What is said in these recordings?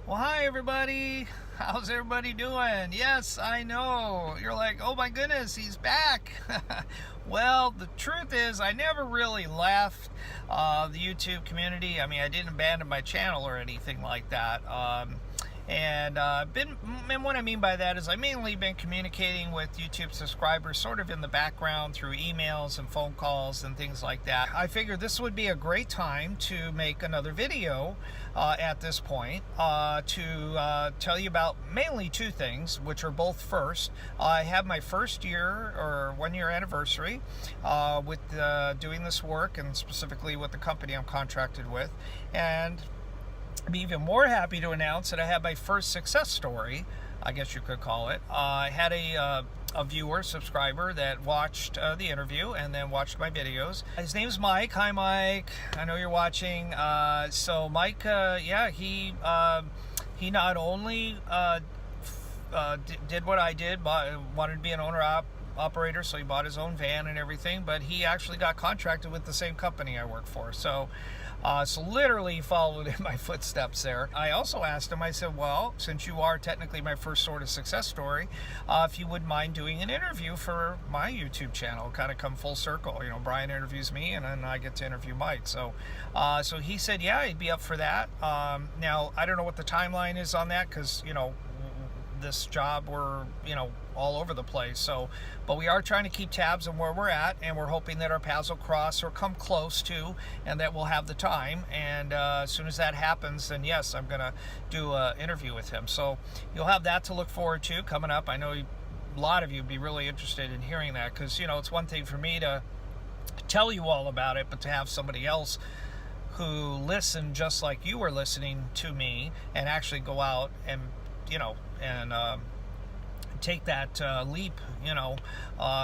Well, hi everybody. How's everybody doing? Yes, I know. You're like, oh my goodness, he's back. Well, the truth is, I never really left the YouTube community. I mean, I didn't abandon my channel or anything like that. And what I mean by that is I mainly been communicating with YouTube subscribers sort of in the background through emails and phone calls and things like that. I figured this would be a great time to make another video at this point to tell you about mainly two things, which are both first. I have my first year or 1 year anniversary with doing this work, and specifically with the company I'm contracted with. And I'm even more happy to announce that I had my first success story, I guess you could call it. I had a viewer, subscriber that watched the interview and then watched my videos. His name's Mike. Hi, Mike. I know you're watching. So Mike, he not only did what I did, wanted to be an owner-operator, so he bought his own van and everything, but he actually got contracted with the same company I work for. So literally followed in my footsteps there. I also asked him, I said, well, since you are technically my first sort of success story, if you wouldn't mind doing an interview for my YouTube channel, kind of come full circle. You know, Brian interviews me and then I get to interview Mike. So he said, yeah, he'd be up for that. Now, I don't know what the timeline is on that because, you know, this job, we're, you know, all over the place. So, but we are trying to keep tabs on where we're at, and we're hoping that our paths will cross or come close to, and that we'll have the time. And as soon as that happens, then yes, I'm gonna do an interview with him. So you'll have that to look forward to coming up. I know a lot of you would be really interested in hearing that, because, you know, it's one thing for me to tell you all about it, but to have somebody else who listened just like you were listening to me and actually go out and, you know, and take that leap, you know,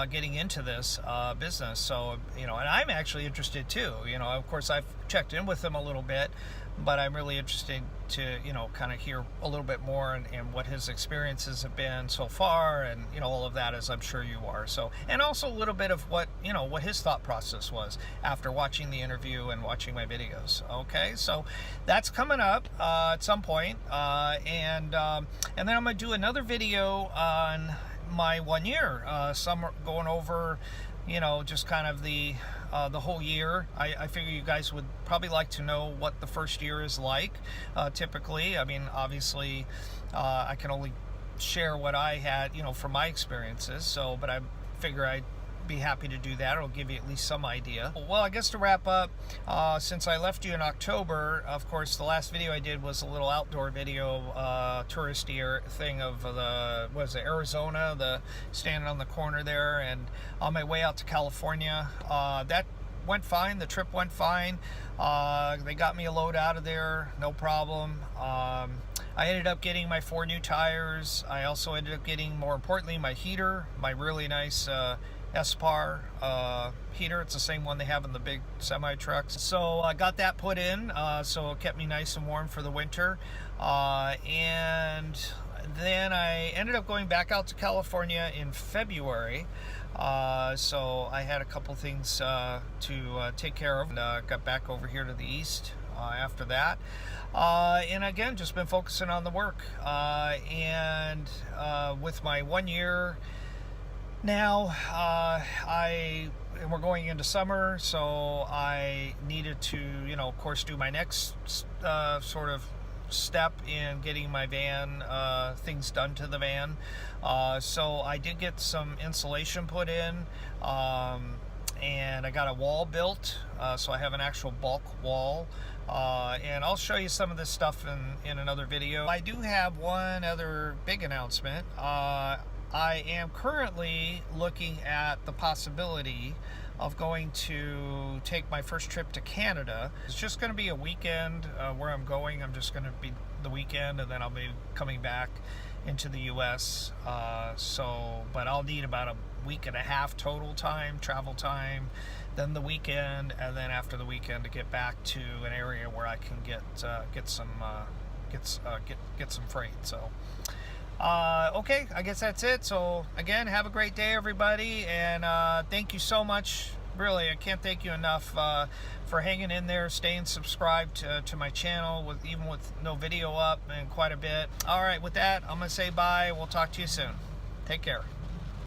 getting into this business. So, you know, and I'm actually interested too. You know, of course, I've checked in with him a little bit, but I'm really interested to, you know, kind of hear a little bit more and what his experiences have been so far, and, you know, all of that, as I'm sure you are. So, and also a little bit of what, you know, what his thought process was after watching the interview and watching my videos. Okay, so that's coming up at some point, and then I'm gonna do another video on my 1 year, some going over, you know, just kind of the whole year. I figure you guys would probably like to know what the first year is like, typically. I mean, obviously, I can only share what I had, you know, from my experiences. So, but I figure I'd be happy to do that. It'll give you at least some idea. Well, I guess to wrap up, since I left you in October, of course, the last video I did was a little outdoor video, touristy thing of the, what is it, Arizona, the standing on the corner there, and on my way out to California. That went fine. The trip went fine. They got me a load out of there, no problem. I ended up getting my 4 new tires. I also ended up getting, more importantly, my heater, my really nice Espar heater. It's the same one they have in the big semi trucks. So I got that put in, so it kept me nice and warm for the winter. And then I ended up going back out to California in February. So I had a couple things to take care of, and got back over here to the east after that. And again, just been focusing on the work. And with my 1 year now, we're going into summer, so I needed to, you know, of course, do my next sort of step in getting my van, things done to the van. So I did get some insulation put in, and I got a wall built, so I have an actual bulk wall. And I'll show you some of this stuff in another video. I do have one other big announcement. I am currently looking at the possibility of going to take my first trip to Canada. It's just going to be a weekend where I'm going. I'm just going to be the weekend, and then I'll be coming back into the U.S. But I'll need about a week and a half total time, travel time, then the weekend, and then after the weekend to get back to an area where I can get some freight. So. Okay, I guess that's it. So again, have a great day, everybody, and thank you so much Really, I can't thank you enough for hanging in there, staying subscribed to my channel, even with no video up and quite a bit. All right, with that, I'm going to say bye. We'll talk to you soon. Take care.